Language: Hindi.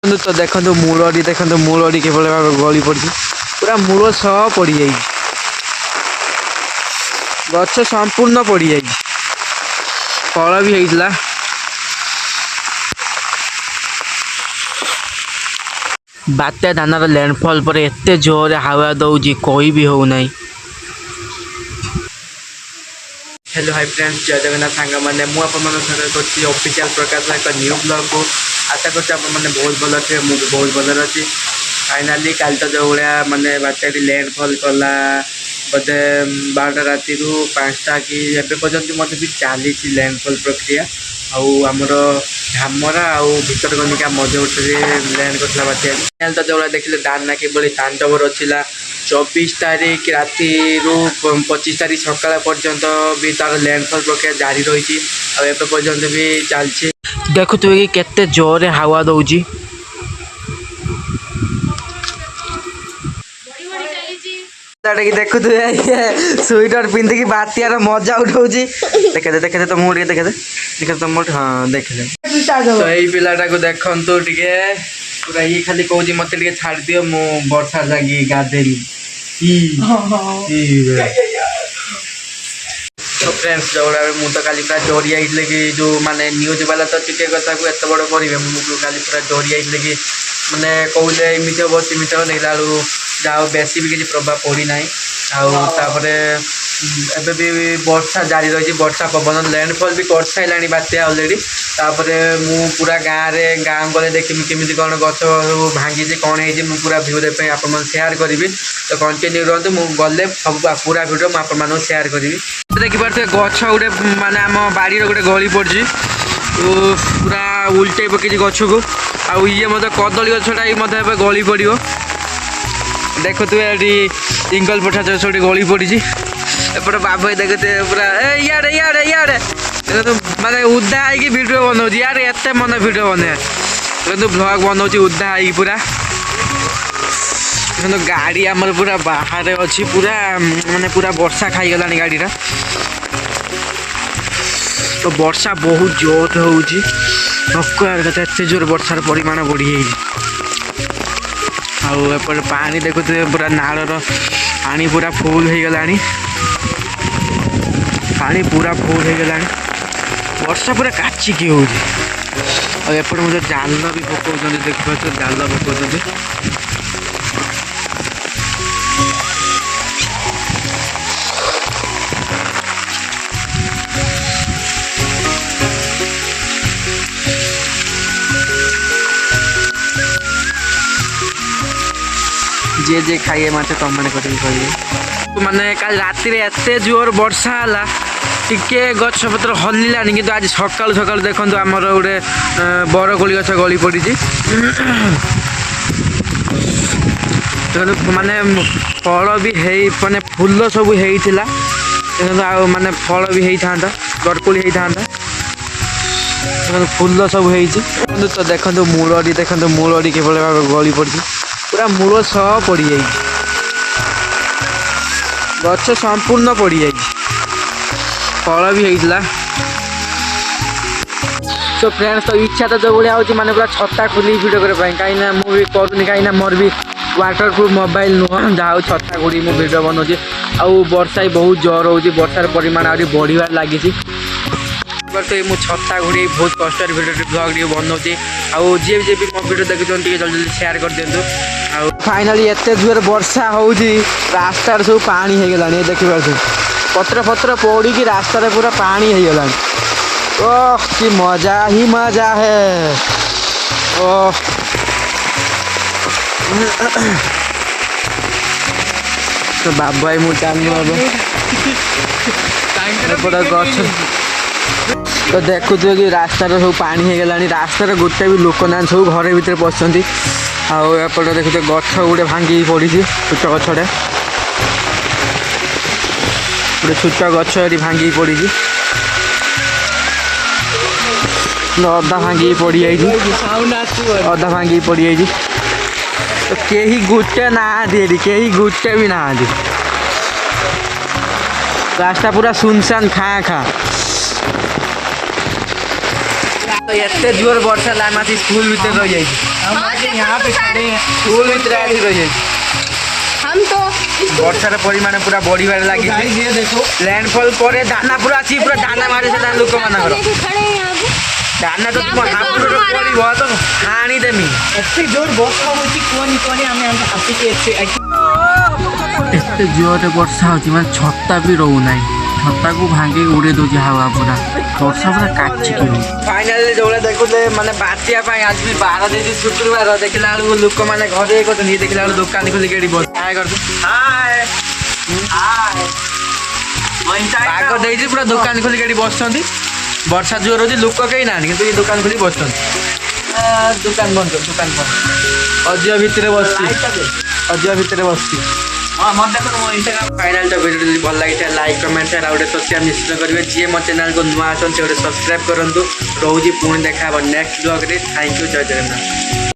तो देखो मूलटी देखो मूलटी किभଳି भाବେ गली पड़ी पूरा मूल सह पड़ जा गछ संपूर्ण पड़ जा फल भी होता बात्या धानर लैंडफॉल पर एते जोर हावा दौजी कही भी होना। हेलो हाय फ्रेंड्स जय जगन्नाथ सांग मैंने मुझे ऑफिशियल प्रकाश एक न्यू ब्लॉग को आशा करने बहुत भल थे मुझे बहुत भल अच्छी फाइनाली काल तो जो भाया मानने बात्याटी लैंडफॉल कला बोधे 12टा राति 5टा कि एवं पर्यटन मत भी चली लैंडफॉल प्रक्रिया आमर धामरा आतरकनिका मझे लैंड करता बात्या तो जो देखिले दाना किभली तांडव रचिला 24 तारीख राति 25 तारीख सकाळ पर्यंत भी तार लैंडफॉल प्रक्रिया जारी रही पर्यंत भी चलती देखुए कि केते जोरे हावा दौजी देखु स्वेटर पिंधिकी बात्यार मजा उठाऊँ देखे देखे तुम देखे देखे तुम हाँ देखे तो यही पिलाटा को देखु टे पूरा ये खाली कौन मत छाड़ दियो मु वर्षा जागी गाधेली तो फ्रेंड्स जो मुझे काली पूरा डरी जाइए कि जो माने न्यूज वाला तो टिके कथा को एत बड़ करेंगे मुझे काली पूरा डरी जाइए कि मैंने कहले एमती हम सेमती हम देखला जहाँ बेसी भी किसी प्रभाव पड़ना आउे भी वर्षा जारी रही वर्षा पवन लैंडफॉल भी कर सारा बात्या अलरेडी मु पूरा गाँव में गाँव गले देखी केमी कौन गछ भांगी कौन हो पूरा भिडियो देखें आप सेयार करी तो कंटिन्यू रुहतु मुझे गले सब पूरा भिडियो मुझे सेयार करी देखिपे गछ गोटे माने आम बाड़ी गोटे गली पड़ी पूरा उल्टे पकई गछ को आए मत कदली गछटा मतलब गली पड़ देखु ये इंगल पठा छोटे गली पड़ी एपटे बाबू देखते पूरा इे इे माने उदा है वीडियो बनाऊँ यार एत मन वीडियो बना देखो ब्लॉग बनाऊँ उदा है पूरा देखो गाड़ी आमर पूरा बाहर अच्छी पूरा माने पूरा वर्षा खाईगला गाड़ीटा तो वर्षा बहुत जोर होते एत जोर वर्षार परिमाण बढ़ी आउे पानी देखुए पूरा नालर पानी पूरा फुल हो गला पानी पूरा फुल हो गला वर्षा पूरा काचिकी होपटे मुझे जाल भी पकाउं देखिए जाल पकाउं जे जे खाइए मत कमेंट कर माने कल राति एत जोर वर्षा है टिके गछ पत्र हल्लानी कि आज सकाल सकाल देखो आमर गोटे बरकोली गछ गली पड़ी माने फल भी माने फूल सब होता माने फल भी होता बरकोली होता फूल सब हो तो देखो मूलटी देखो मूलटी किभଳି भाବେ गली पड़ी पूरा मूल सह पड़ जा गछ संपूर्ण पड़ जा फल भी होता तो फ्रेंड्स तो इच्छा तो जो भाया हो माने पूरा छता खोली वीडियो करने कहीं मुझे करूनी कहीं मोर भी वाटर प्रूफ मोबाइल नुह जहाँ छता खोली मुझे वीडियो बनाऊँगी आउ वर्षा भी बहुत जोर हो वर्षार परिमाण आज बढ़ार लगी तो मुझे छता घोड़ी बहुत कष्ट वीडियो ब्लॉग टे बनाऊँगी आउ जी भी मो वीडियो देखुं जल्दी जल्दी सेयार कर दिंतु आ फाइनाली एत जोर वर्षा हो रास्तार सब पानी हो गला देखिए पत्र पत्र पड़ी रास्तार पूरा पानी हो गला ओह कि मजा ही मजा है ओह तो बाबू भाई मुझे गछ तो देखुए कि रास्तार सब पानी हो गला रास्तार गोटे भी लोक ना सब घर भितर पशुंट आपटे देखुए गछ गोटे भांगी पड़ी छोट गछटे गोटे छोट गछ ये भांगी पड़ी अधा भांगी पड़ जा अधा भांगी पड़ जा तो कहीं गोटे ना कहीं गोटे भी ना रास्ता पूरा सुनसान खाँ खाँ एते जोर वर्षा लामा स्कूल भीतर रह जाई यहाँ पे खड़े हैं। स्कूल भीतर आसी रह जाई हम तो वर्षार परिमाण पूरा बढ़िबार लागि गाइस ये देखो लैंडफॉल पर धाना पूरा अच्छी पूरा धाना मारे से लोक मानकर देखो खड़े हैं यहाँ पे। धाना तो तुम यहाँ पे तो हापुर हमारा- पड़िब तो हाणी देमी एते जोर वर्षा होची कोनी कोनी हमें हम हाथी के एते जोरे वर्षा होची माने छत्ता भी रहू नाही छत्ता को भांगे उड़े दोजी हवा पूरा वर्षा पूरा काची के फाइनली जो देखुले माने बातिया पाई आज भी 12 दिन शुक्रवार देखला लोक माने घरे को नहीं देखला दुकान खोली केडी बस हाय कर हाय हाय पाग देइछि पूरा दुकान खोली केडी बसछंती वर्षा जोर होची लोक केही नानी किंतु ये दुकान खोली बसछंती दुकान बंद कर दुकान बंद अजिया भितरे बसछि अजिया भितरे बसछि हां मन देखो मो इंस्टाग्राम फाइनल तो वीडियो जदि भल लगी like comment share out subscribe निश्चित करेंगे जी मो चैनल को नुआ आसन से सब्सक्राइब करूँ रोजी पुणी देखा नेक्स्ट ब्लॉग रे थैंक यू जय जगन्नाथ।